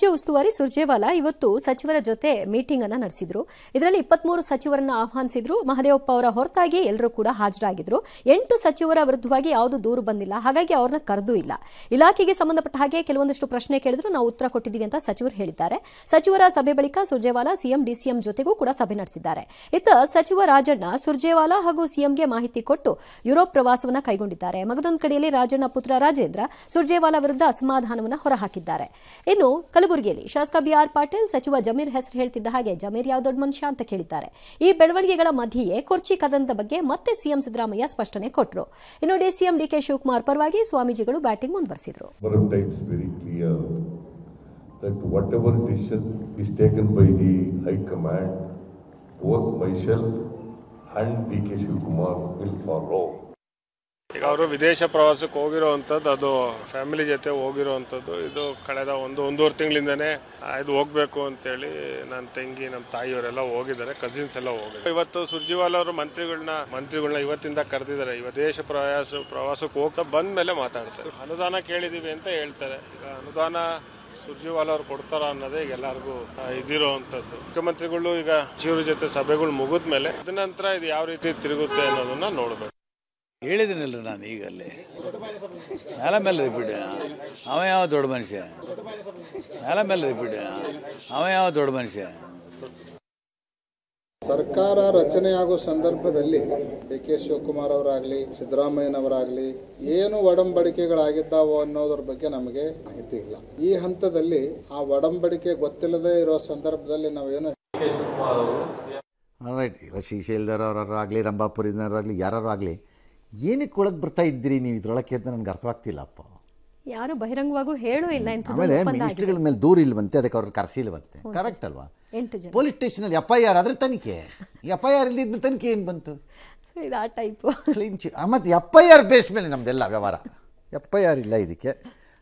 ರಾಜ್ಯ ಉಸ್ತುವಾರಿ ಸುರ್ಜೇವಾಲಾ ಇವತ್ತು ಸಚಿವರ ಜೊತೆ ಮೀಟಿಂಗ್ ಅನ್ನು ನಡೆಸಿದ್ರು. ಇದರಲ್ಲಿ 23 ಸಚಿವರನ್ನ ಆಹ್ವಾನಿಸಿದ್ರು. ಮಹದೇವಪ್ಪ ಅವರ ಹೊರತಾಗಿ ಎಲ್ಲರೂ ಕೂಡ ಹಾಜರಾಗಿದ್ರು. 8 ಸಚಿವರ ವಿರುದ್ಧವಾಗಿ ಯಾವುದು ದೂರು ಬಂದಿಲ್ಲ, ಹಾಗಾಗಿ ಅವ್ರನ್ನ ಕರೆದೂ ಇಲ್ಲ. ಇಲಾಖೆಗೆ ಸಂಬಂಧಪಟ್ಟ ಹಾಗೆ ಕೆಲವೊಂದಷ್ಟು ಪ್ರಶ್ನೆ ಕೇಳಿದ್ರು, ನಾವು ಉತ್ತರ ಕೊಟ್ಟಿದ್ದೀವಿ ಅಂತ ಸಚಿವರು ಹೇಳಿದ್ದಾರೆ. ಸಚಿವರ ಸಭೆ ಬಳಿಕ ಸುರ್ಜೇವಾಲಾ ಸಿಎಂ ಡಿಸಿಎಂ ಜೊತೆಗೂ ಕೂಡ ಸಭೆ ನಡೆಸಿದ್ದಾರೆ. ಇತ್ತ ಸಚಿವ ರಾಜಣ್ಣ ಸುರ್ಜೇವಾಲಾ ಹಾಗೂ ಸಿಎಂಗೆ ಮಾಹಿತಿ ಕೊಟ್ಟು ಯುರೋಪ್ ಪ್ರವಾಸವನ್ನ ಕೈಗೊಂಡಿದ್ದಾರೆ. ಮಗದೊಂದು ಕಡೆಯಲ್ಲಿ ರಾಜಣ್ಣ ಪುತ್ರ ರಾಜೇಂದ್ರ ಸುರ್ಜೇವಾಲಾ ವಿರುದ್ಧ ಅಸಮಾಧಾನವನ್ನು ಹೊರಹಾಕಿದ್ದಾರೆ. ಇನ್ನು ಕಲಬುರಗಿಯಲ್ಲಿ ಶಾಸಕ ಬಿಆರ್ ಪಾಟೀಲ್ ಸಚಿವ ಜಮೀರ್ ಹೆಸರು ಹೇಳ್ತಿದ್ದ ಹಾಗೆ ಜಮೀರ್ ಯಾವ ದೊಡ್ಡ ಮನುಷ್ಯ ಅಂತ ಕೇಳಿದ್ದಾರೆ. ಈ ಬೆಳವಣಿಗೆಗಳ ಮಧ್ಯೆಯೇ ಕುರ್ಚಿ ಕದನದ ಬಗ್ಗೆ ಮತ್ತೆ ಸಿಎಂ ಸಿದ್ದರಾಮಯ್ಯ ಸ್ಪಷ್ಟನೆ ಕೊಟ್ಟರು. ಇನ್ನು ಡಿಸಿಎಂ ಡಿಕೆ ಶಿವಕುಮಾರ್ ಪರವಾಗಿ ಸ್ವಾಮೀಜಿಗಳು ಬ್ಯಾಟಿಂಗ್ ಮುಂದುವರೆಸಿದರು. That whatever decision is taken by the High Command, both myself and DK Shivakumar will follow. ಈಗ ಅವರು ವಿದೇಶ ಪ್ರವಾಸಕ್ಕೆ ಹೋಗಿರೋವಂಥದ್ದು, ಅದು ಫ್ಯಾಮಿಲಿ ಜೊತೆ ಹೋಗಿರೋವಂಥದ್ದು. ಇದು ಕಳೆದ ಒಂದೂವರೆ ತಿಂಗಳಿಂದನೇ ಇದು ಹೋಗ್ಬೇಕು ಅಂತೇಳಿ ನನ್ನ ತಂಗಿ, ನಮ್ಮ ತಾಯಿಯವರೆಲ್ಲ ಹೋಗಿದ್ದಾರೆ, ಕಸಿನ್ಸ್ ಎಲ್ಲ ಹೋಗಿದ್ದಾರೆ. ಇವತ್ತು ಸುರ್ಜೇವಾಲಾ ಅವರು ಮಂತ್ರಿಗಳನ್ನ ಇವತ್ತಿಂದ ಕರೆದಿದ್ದಾರೆ. ವಿದೇಶ ಪ್ರವಾಸಕ್ಕೆ ಹೋಗ್ತಾ ಬಂದ ಮೇಲೆ ಮಾತಾಡ್ತಾರೆ. ಅನುದಾನ ಕೇಳಿದೀವಿ ಅಂತ ಹೇಳ್ತಾರೆ. ಈಗ ಅನುದಾನ ಸುರ್ಜೇವಾಲಾ ಅವ್ರು ಕೊಡ್ತಾರ ಅನ್ನೋದೇ ಈಗ ಎಲ್ಲರಿಗೂ ಇದಿರೋವಂಥದ್ದು. ಮುಖ್ಯಮಂತ್ರಿಗಳು ಈಗ ಸಚಿವರ ಜೊತೆ ಸಭೆಗಳು ಮುಗಿದ ಮೇಲೆ ಅದ ನಂತರ ಇದು ಯಾವ ರೀತಿ ತಿರುಗುತ್ತೆ ಅನ್ನೋದನ್ನ ನೋಡ್ಬೇಕು. ಹೇಳಿದನಲ್ಲ ನಾನು ಈಗಲ್ಲೇ ಮೇಲೆ ರಿಪೀಟ್. ಅವ ಯಾವ ದೊಡ್ಡ ಮನುಷ್ಯ, ಮೇಲೆ ರಿಪೀಟ್. ಅವ ಯಾವ ದೊಡ್ಡ ಮನುಷ್ಯ. ಸರ್ಕಾರ ರಚನೆಯಾಗೋ ಸಂದರ್ಭದಲ್ಲಿ ಡಿಕೆ ಶಿವಕುಮಾರ್ ಅವರಾಗ್ಲಿ ಸಿದ್ದರಾಮಯ್ಯನವರಾಗ್ಲಿ ಏನು ಒಡಂಬಡಿಕೆಗಳಾಗಿದ್ದಾವೋ ಅನ್ನೋದ್ರ ಬಗ್ಗೆ ನಮಗೆ ಮಾಹಿತಿ ಇಲ್ಲ. ಈ ಹಂತದಲ್ಲಿ ಆ ಒಡಂಬಡಿಕೆ ಗೊತ್ತಿಲ್ಲದೆ ಇರೋ ಸಂದರ್ಭದಲ್ಲಿ ನಾವೇನು ರೈಟ್. ಈಗ ಶ್ರೀಶೈಲದವರಾಗಲಿ ರಂಭಾಪುರದವರಾಗಲಿ ಯಾರು ಆಗಲಿ ಏನಕ್ಕೆ ಒಳಗೆ ಬರ್ತಾ ಇದ್ದೀರಿ ನೀವು ಇದ್ರೊಳಕ್ಕೆ ಅಂತ ನನಗೆ ಅರ್ಥವಾಗ್ತಿಲ್ಲಪ್ಪ. ಯಾರು ಬಹಿರಂಗವಾಗೂ ಹೇಳೂ ಇಲ್ಲ. ಆಮೇಲೆ ಮಿನಿಸ್ಟ್ರಿಗಳ ಮೇಲೆ ದೂರ ಇಲ್ವಂತೆ, ಅದಕ್ಕೆ ಅವ್ರನ್ನ ಕರೆಸಿಲ್ವಂತೆ. ಕರೆಕ್ಟ್ ಅಲ್ವಾ? ಪೊಲೀಸ್ ಸ್ಟೇಷನಲ್ಲಿ FIR ಆದ್ರೆ ತನಿಖೆ, FIR ಇಲ್ದಿದ್ಮೇಲೆ ತನಿಖೆ ಏನು ಬಂತು? ಮತ್ತು FIR ಬೇಸ್ ಮೇಲೆ ನಮ್ದೆಲ್ಲ ವ್ಯವಹಾರ. FIR ಇಲ್ಲ ಇದಕ್ಕೆ,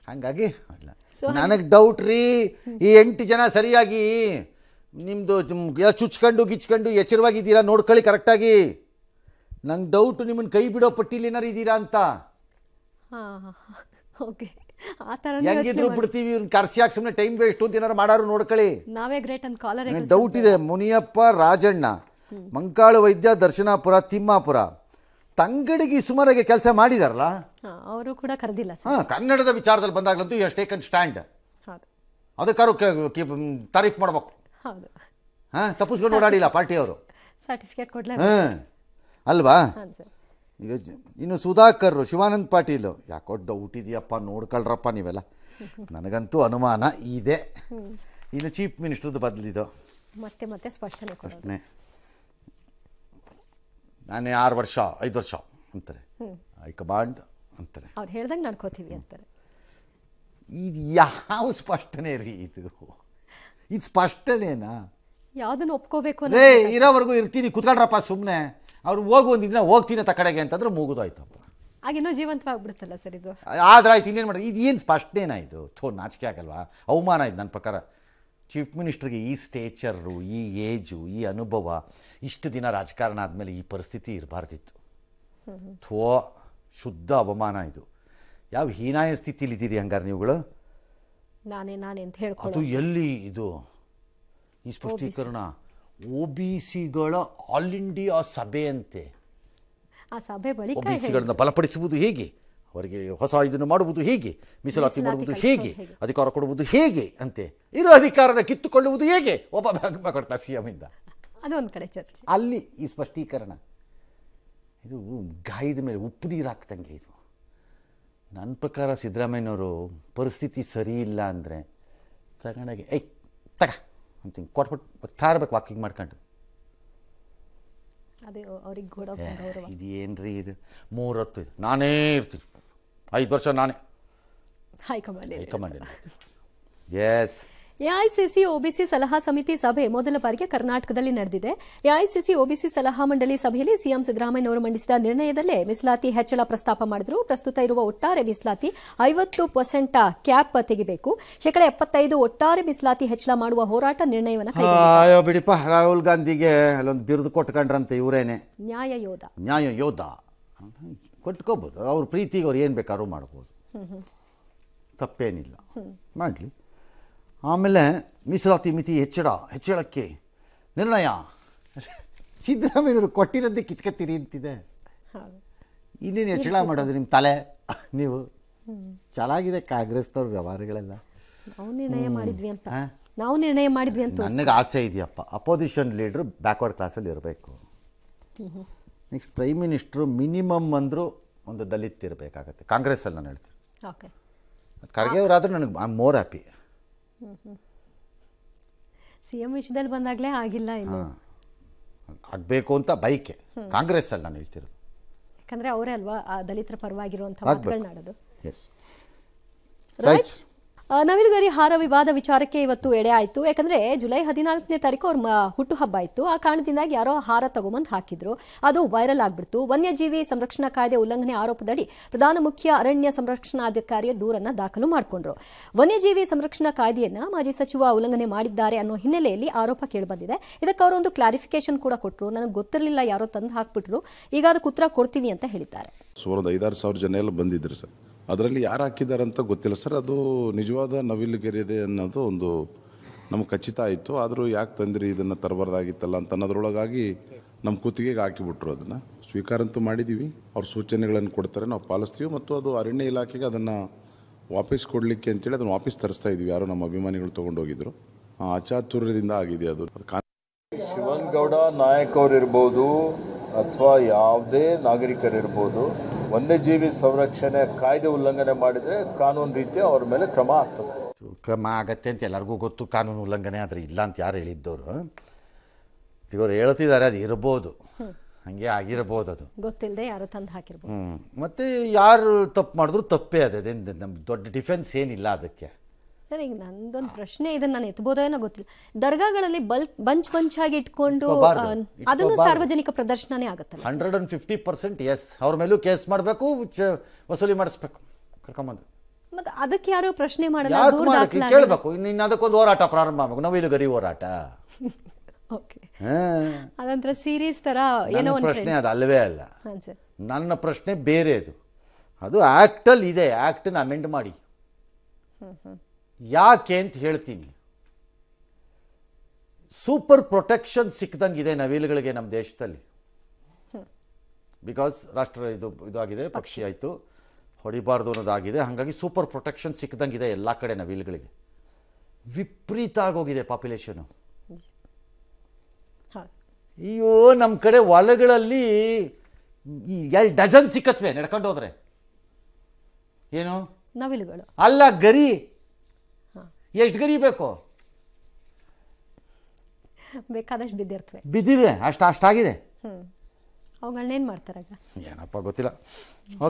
ಹಾಗಾಗಿ ಅಲ್ಲ. ನನಗೆ ಡೌಟ್ ರೀ, ಈ 8 ಜನ ಸರಿಯಾಗಿ ನಿಮ್ಮದು ಚುಚ್ಕೊಂಡು ಗಿಚ್ಕೊಂಡು ಎಚ್ಚರವಾಗಿದ್ದೀರಾ ನೋಡ್ಕೊಳ್ಳಿ ಕರೆಕ್ಟಾಗಿ. ನಂಗೆ ಡೌಟು ನಿಮ್ಮನ್ನು ಕೈ ಬಿಡೋ ಪಟ್ಟಿಲಿ ಏನಾರು ಇದ್ದೀರಾ ಅಂತ. ಹೆಂಗಿದ್ರು ಬಿಡ್ತೀವಿ, ಇವ್ನ ಕರ್ಸಿಯಾಗಿ ಸುಮ್ಮನೆ ಟೈಮ್ ವೇಸ್ಟ್ ಅಂತ ಏನಾರು ಮಾಡಾರು ನೋಡ್ಕೊಳ್ಳಿ. ನಾವೇ ಗ್ರೇಟ್ ಅಂತ ಕಾಲರ್. ಡೌಟ್ ಇದೆ. ಮುನಿಯಪ್ಪ, ರಾಜಣ್ಣ, ಮಂಕಾಳು ವೈದ್ಯ, ದರ್ಶನಾಪುರ, ತಿಮ್ಮಾಪುರ, ತಂಗಡಿಗೆ ಸುಮಾರಾಗಿ ಕೆಲಸ ಮಾಡಿದಾರಲ್ಲ, ಅವರು ಕೂಡ ಕರೆದಿಲ್ಲ. ಕನ್ನಡದ ವಿಚಾರದಲ್ಲಿ ಬಂದಾಗಲಂತೂ ಯು ಹ್ಯಾವ್ ಟೇಕನ್ ಸ್ಟ್ಯಾಂಡ್. ಅದಕ್ಕಾರು ತಾರೀಫ್ ಮಾಡ್ಬೇಕು. ತಪ್ಪಿಸ್ಕೊಂಡು ಓಡಾಡಿಲ್ಲ ಪಾರ್ಟಿಯವರು. ಸರ್ಟಿಫಿಕೇಟ್ ಕೊಡ್ಲೇ ಅಲ್ವಾ? ಈಗ ಇನ್ನು ಸುಧಾಕರ್, ಶಿವಾನಂದ್ ಪಾಟೀಲ್, ಯಾಕೋ ಡೌಟ್ ಇದೆಯಪ್ಪ, ನೋಡ್ಕೊಳ್ರಪ್ಪ ನೀವೆಲ್ಲ. ನನಗಂತೂ ಅನುಮಾನ ಇದೆ. ಇನ್ನು ಚೀಫ್ ಮಿನಿಸ್ಟರ್ದು ಬದಲಿದು ಮತ್ತೆ ಸ್ಪಷ್ಟನೆ. ನಾನೇ 6 ವರ್ಷ 5 ವರ್ಷ ಅಂತಾರೆ, ಹೈಕಮಾಂಡ್ ಅಂತಾರೆ, ಅವ್ರು ಹೇಳ್ದಂಗೆ ನಡ್ಕೋತೀವಿ ಅಂತಾರೆ. ಇದು ಯಾವ ಸ್ಪಷ್ಟನೆ ರೀ ಇದು ಸ್ಪಷ್ಟನೆನಾ? ಯಾವುದನ್ನು ಒಪ್ಕೋಬೇಕು ಇರೋವರೆಗೂ ಇರ್ತೀನಿ, ಕುತ್ಕೊಳ್ರಪ್ಪ ಸುಮ್ಮನೆ. ಅವ್ರು ಹೋಗು ಒಂದಿನ ಹೋಗ್ತೀನಿ ಅಂತ ಕಡೆಗೆ ಅಂತಂದ್ರೆ ಮುಗಿದೋಯ್ತಪ್ಪ. ಆಗಿನ್ನೂ ಜೀವಂತವಾಗ್ಬಿಡುತ್ತಲ್ಲ ಸರ್ ಇದು. ಆದ್ರೆ ಆಯ್ತು, ಇನ್ನೇನು ಮಾಡಿ. ಇದು ಏನು ಸ್ಪಷ್ಟನೇನಾ ಇದು? ನಾಚಿಕೆ ಆಗಲ್ವಾ? ಅವಮಾನ ಇದು ನನ್ನ ಪ್ರಕಾರ. ಚೀಫ್ ಮಿನಿಸ್ಟರ್ಗೆ ಈ ಸ್ಟೇಚರು, ಈ ಏಜು, ಈ ಅನುಭವ, ಇಷ್ಟು ದಿನ ರಾಜಕಾರಣ ಆದಮೇಲೆ ಈ ಪರಿಸ್ಥಿತಿ ಇರಬಾರ್ದಿತ್ತು. ಶುದ್ಧ ಅವಮಾನ ಇದು. ಯಾವ ಹೀನಾಯ ಸ್ಥಿತಿಲಿದ್ದೀರಿ ಹಂಗಾರೆ ನೀವುಗಳು? ನಾನೇ ಅಂತ ಹೇಳ್ಕೊಳ್ಳೋದು. ಅದು ಎಲ್ಲಿ ಇದು ಈ ಸ್ಪಷ್ಟೀಕರಣ? OBCಗಳ ಆಲ್ ಇಂಡಿಯಾ ಸಭೆ ಅಂತೆ. ಆ ಸಭೆ ಬಳಿಕ OBCಗಳನ್ನ ಬಲಪಡಿಸುವುದು ಹೇಗೆ, ಅವರಿಗೆ ಹೊಸ ಇದನ್ನು ಮಾಡುವುದು ಹೇಗೆ, ಮೀಸಲಾತಿ ಮಾಡುವುದು ಹೇಗೆ, ಅಧಿಕಾರ ಕೊಡುವುದು ಹೇಗೆ ಅಂತೆ, ಇರೋ ಅಧಿಕಾರದ ಕಿತ್ತುಕೊಳ್ಳುವುದು ಹೇಗೆ ಒಬ್ಬ CM ಇಂದ. ಅದೊಂದು ಕಡೆ ಚರ್ಚೆ. ಅಲ್ಲಿ ಈ ಸ್ಪಷ್ಟೀಕರಣ ಇದು ಗಾಯದ ಮೇಲೆ ಉಪ್ಪು ನೀರು ಹಾಕ್ತಂಗೆ ಇದು. ನನ್ನ ಪ್ರಕಾರ ಸಿದ್ದರಾಮಯ್ಯನವರು ಪರಿಸ್ಥಿತಿ ಸರಿ ಇಲ್ಲ ಅಂದರೆ ತಗೊಂಡಾಗೆ ತಗ ಅಂತ ಕೊಟ್ಬಿಟ್ಟು ತಾರಬೇಕು ವಾಕಿಂಗ್ ಮಾಡ್ಕೊಂಡು. ಇದೇನ್ರಿ ಇದು? 3 ಹೊತ್ತು ಇದು ನಾನೇ ಇರ್ತೀನಿ, 5 ವರ್ಷ ನಾನೇ ಹೈಕಮಾಂಡ್. ಎಸ್. ಎಐಸಿಸಿ ಒಬಿಸಿ ಸಲಹಾ ಸಮಿತಿ ಸಭೆ ಮೊದಲ ಬಾರಿಗೆ ಕರ್ನಾಟಕದಲ್ಲಿ ನಡೆದಿದೆ. ಎಐಸಿಸಿ ಒಬಿಸಿ ಸಲಹಾ ಮಂಡಳಿ ಸಭೆಯಲ್ಲಿ ಸಿಎಂ ಸಿದ್ದರಾಮಯ್ಯನವರು ಮಂಡಿಸಿದ ನಿರ್ಣಯದಲ್ಲೇ ಮೀಸಲಾತಿ ಹೆಚ್ಚಳ ಪ್ರಸ್ತಾಪ ಮಾಡಿದ್ರು. ಪ್ರಸ್ತುತ ಇರುವ ಒಟ್ಟಾರೆ ಮೀಸಲಾತಿ 50% ಕ್ಯಾಪ್ ತೆಗಿಬೇಕು, 75% ಒಟ್ಟಾರೆ ಮೀಸಲಾತಿ ಹೆಚ್ಚಳ ಮಾಡುವ ಹೋರಾಟ ನಿರ್ಣಯವನ್ನು ಕೈಗೊಂಡಿದ್ದಾರೆ. ಬಿಡಿಪ, ರಾಹುಲ್ ಗಾಂಧಿಗೆ ಅಲ್ಲೊಂದು ಬಿರುದು ಕೊಟ್ಕೊಂಡ್ರಂತೆ ಇವರೇನೆ ನ್ಯಾಯ ಯೋಧ ಕೊಟ್ಕೋಬಹುದು. ಅವ್ರ ಪ್ರೀತಿಗೆ ಅವ್ರು ಏನು ಬೇಕಾದ್ರೂ ಮಾಡ್ಬೋದು, ತಪ್ಪೇನಿಲ್ಲ, ಮಾಡಲಿ. ಆಮೇಲೆ ಮೀಸಲಾತಿ ಮಿತಿ ಹೆಚ್ಚಳಕ್ಕೆ ನಿರ್ಣಯ ಸಿದ್ದರಾಮಯ್ಯವರು ಕೊಟ್ಟಿರೋದೇ ಕಿತ್ಕತ್ತೀರಿ ಅಂತಿದೆ. ಇನ್ನೇನು ಹೆಚ್ಚಳ ಮಾಡೋದು ನಿಮ್ಮ ತಲೆ? ನೀವು ಚೆನ್ನಾಗಿದೆ ಕಾಂಗ್ರೆಸ್ನವ್ರ ವ್ಯವಹಾರಗಳೆಲ್ಲ. ನಾವು ನಿರ್ಣಯ ಮಾಡಿದ್ವಿ ಅಂತ ನನಗೆ ಆಸೆ ಇದೆಯಪ್ಪ, ಅಪೋಸಿಷನ್ ಲೀಡ್ರು ಬ್ಯಾಕ್ವರ್ಡ್ ಕ್ಲಾಸಲ್ಲಿ ಇರಬೇಕು. ನೆಕ್ಸ್ಟ್ ಪ್ರೈಮ್ ಮಿನಿಸ್ಟ್ರು ಮಿನಿಮಮ್ ಅಂದರೂ ಒಂದು ದಲಿತ್ ಇರಬೇಕಾಗತ್ತೆ ಕಾಂಗ್ರೆಸ್ಸಲ್ಲಿ. ನಾನು ಹೇಳ್ತೀನಿ ಓಕೆ, ಖರ್ಗೆ ಅವರಾದರೂ ನನಗೆ I am more happy. CM ವಿಷಯದಲ್ಲಿ ಬಂದಾಗಲೇ ಆಗಿಲ್ಲ ಇನ್ನು. ಆಗಬೇಕು ಅಂತ ಬೈಕೆ ಕಾಂಗ್ರೆಸ್ಸಲ್ಲಿ ನಾನು ಹೇಳ್ತಿರೋದು. ಯಾಕಂದ್ರೆ ಅವರೇ ಅಲ್ವಾ ಆ ದಲಿತರ ಪರವಾಗಿರುವಂಥ ಮಾತುಗಳನ್ನ ಆಡೋದು. S right. ನವಿಲುಗರಿ ಹಾರ ವಿವಾದ ವಿಚಾರಕ್ಕೆ ಇವತ್ತು ಎಡೆ ಆಯಿತು. ಯಾಕಂದ್ರೆ ಜುಲೈ 14ನೇ ತಾರೀಕು ಅವ್ರ ಹುಟ್ಟುಹಬ್ಬ ಇತ್ತು. ಆ ಕಾರಣದಿಂದಾಗಿ ಯಾರೋ ಹಾರ ತಗೊಂಬಂದು ಹಾಕಿದ್ರು, ಅದು ವೈರಲ್ ಆಗ್ಬಿಡ್ತು. ವನ್ಯಜೀವಿ ಸಂರಕ್ಷಣಾ ಕಾಯ್ದೆ ಉಲ್ಲಂಘನೆ ಆರೋಪದಡಿ ಪ್ರಧಾನ ಮುಖ್ಯ ಅರಣ್ಯ ಸಂರಕ್ಷಣಾಧಿಕಾರಿಯ ದೂರನ್ನ ದಾಖಲು ಮಾಡಿಕೊಂಡ್ರು. ವನ್ಯಜೀವಿ ಸಂರಕ್ಷಣಾ ಕಾಯ್ದೆಯನ್ನ ಮಾಜಿ ಸಚಿವ ಉಲ್ಲಂಘನೆ ಮಾಡಿದ್ದಾರೆ ಅನ್ನೋ ಹಿನ್ನೆಲೆಯಲ್ಲಿ ಆರೋಪ ಕೇಳಿಬಂದಿದೆ. ಇದಕ್ಕೆ ಅವರೊಂದು ಕ್ಲಾರಿಫಿಕೇಶನ್ ಕೂಡ ಕೊಟ್ಟರು. ನನಗೆ ಗೊತ್ತಿರಲಿಲ್ಲ, ಯಾರೋ ತಂದು ಹಾಕ್ಬಿಟ್ರು, ಈಗ ಅದಕ್ಕೆ ಉತ್ತರ ಕೊಡ್ತೀನಿ ಅಂತ ಹೇಳಿದ್ದಾರೆ. ಸುಮಾರು 5-6 ಸಾವಿರ ಜನ ಎಲ್ಲ ಬಂದಿದ್ರು ಸರ್. ಅದರಲ್ಲಿ ಯಾರು ಹಾಕಿದ್ದಾರೆ ಅಂತ ಗೊತ್ತಿಲ್ಲ ಸರ್. ಅದು ನಿಜವಾದ ನವಿಲುಗರಿದೆ ಅನ್ನೋದು ಒಂದು ನಮ್ಗೆ ಖಚಿತ ಆಯಿತು. ಆದರೂ ಯಾಕೆ ತಂದಿರಿ, ಇದನ್ನು ತರಬಾರ್ದಾಗಿತ್ತಲ್ಲ ಅಂತ ಅನ್ನೋದ್ರೊಳಗಾಗಿ ನಮ್ಮ ಕುತ್ತಿಗೆಗೆ ಹಾಕಿಬಿಟ್ರು. ಅದನ್ನು ಸ್ವೀಕಾರ ಅಂತೂ ಮಾಡಿದ್ದೀವಿ. ಅವ್ರ ಸೂಚನೆಗಳನ್ನು ಕೊಡ್ತಾರೆ, ನಾವು ಪಾಲಿಸ್ತೀವಿ. ಮತ್ತು ಅದು ಅರಣ್ಯ ಇಲಾಖೆಗೆ ಅದನ್ನು ವಾಪಸ್ ಕೊಡಲಿಕ್ಕೆ ಅಂತೇಳಿ ಅದನ್ನು ವಾಪಸ್ ತರಿಸ್ತಾ ಇದ್ದೀವಿ. ಯಾರೋ ನಮ್ಮ ಅಭಿಮಾನಿಗಳು ತೊಗೊಂಡೋಗಿದ್ರು. ಅಚಾತುರ್ಯದಿಂದ ಆಗಿದೆ ಅದು. ಶಿವನಗೌಡ ನಾಯಕ್ ಅವರಿರ್ಬೋದು ಅಥವಾ ಯಾವುದೇ ನಾಗರಿಕರಿರ್ಬೋದು, ವನ್ಯಜೀವಿ ಸಂರಕ್ಷಣೆ ಕಾಯ್ದೆ ಉಲ್ಲಂಘನೆ ಮಾಡಿದರೆ ಕಾನೂನು ರೀತಿ ಅವ್ರ ಮೇಲೆ ಕ್ರಮ ಆಗ್ತದೆ. ಕ್ರಮ ಆಗತ್ತೆ ಅಂತ ಎಲ್ಲರಿಗೂ ಗೊತ್ತು. ಕಾನೂನು ಉಲ್ಲಂಘನೆ ಆದರೆ ಇಲ್ಲ ಅಂತ ಯಾರು ಹೇಳಿದ್ದವರು? ಇವರು ಹೇಳ್ತಿದ್ದಾರೆ ಅದು ಇರ್ಬೋದು, ಹಾಗೆ ಆಗಿರ್ಬೋದು, ಅದು ಗೊತ್ತಿಲ್ಲದೆ ಯಾರು ತಂದು ಹಾಕಿರ್ಬೋದು. ಮತ್ತು ಯಾರು ತಪ್ಪು ಮಾಡಿದ್ರು ತಪ್ಪೇ ಅದೇನು ನಮ್ಮ ದೊಡ್ಡ ಡಿಫೆನ್ಸ್ ಏನಿಲ್ಲ ಅದಕ್ಕೆ. ಸರ್, ಈಗ ನಂದೊಂದು ಪ್ರಶ್ನೆ, ಇದನ್ನ ನಾನು ಎತ್ತಬೋದೇನೋ ಗೊತ್ತಿಲ್ಲ. ದರ್ಗಾಗಳಲ್ಲಿ ಬಂಚ್ ಆಗಿ ಇಟ್ಕೊಂಡು ಅದನ್ನು ಸಾರ್ವಜನಿಕ ಪ್ರದರ್ಶನನೇ ಆಗುತ್ತಲ್ಲ? 150% ಎಸ್. ಅವ್ರ ಮೇಲೂ ಕೇಸ್ ಮಾಡಬೇಕು, ವಸೂಲಿ ಮಾಡಿಸ್ಬೇಕು, ಕರ್ಕೊಂಬಂದು. ಮತ್ತೆ ಅದಕ್ಕೆ ಯಾರು ಪ್ರಶ್ನೆ ಮಾಡಲ್ಲ, ಕೇಳಬೇಕು. ಇನ್ನು ಅದಕ್ಕೊಂದು ಹೋರಾಟ ಪ್ರಾರಂಭ ಆಗಬೇಕು, ನವಿಲುಗರಿ ಹೋರಾಟ. ಅದಂತರ ಸೀರೀಸ್ ತರ ಏನೋ ಒಂದು ಪ್ರಶ್ನೆ ಅದು ಅಲ್ಲವೇ ಅಲ್ಲ. ನನ್ನ ಪ್ರಶ್ನೆ ಬೇರೆದು. ಅದು ಆಕ್ಟಲ್ಲಿ ಇದೆ, ಆಕ್ಟನ್ನ ಅಮೆಂಡ್ ಮಾಡಿ. ಯಾಕೆ ಅಂತ ಹೇಳ್ತೀನಿ. ಸೂಪರ್ ಪ್ರೊಟೆಕ್ಷನ್ ಸಿಕ್ಕದಂಗಿದೆ ನವಿಲುಗಳಿಗೆ ನಮ್ಮ ದೇಶದಲ್ಲಿ. ಬಿಕಾಸ್ ರಾಷ್ಟ್ರ ಇದಾಗಿದೆ, ಪಕ್ಷಿ ಆಯಿತು, ಹೊಡಿಬಾರ್ದು ಅನ್ನೋದಾಗಿದೆ. ಹಾಗಾಗಿ ಸೂಪರ್ ಪ್ರೊಟೆಕ್ಷನ್ ಸಿಕ್ಕದಂಗಿದೆ ಎಲ್ಲ ಕಡೆ ನವಿಲುಗಳಿಗೆ. ವಿಪರೀತ ಆಗೋಗಿದೆ ಪಾಪ್ಯುಲೇಷನು. ಅಯ್ಯೋ, ನಮ್ಮ ಕಡೆ ಹೊಲಗಳಲ್ಲಿ 2 ಡಜನ್ ಸಿಕ್ಕತ್ವೆ ನಡ್ಕೊಂಡು ಹೋದ್ರೆ. ಏನು ನವಿಲುಗಳು ಅಲ್ಲ, ಗರಿ. ಎಷ್ಟು ಗರಿ ಬೇಕು? ಬೇಕಾದಷ್ಟು ಬಿದ್ದಿದೆ, ಅಷ್ಟಾಗಿದೆ. ಅವುಗಳನ್ನೇನು ಮಾಡ್ತಾರಾಗ ಏನಪ್ಪ ಗೊತ್ತಿಲ್ಲ.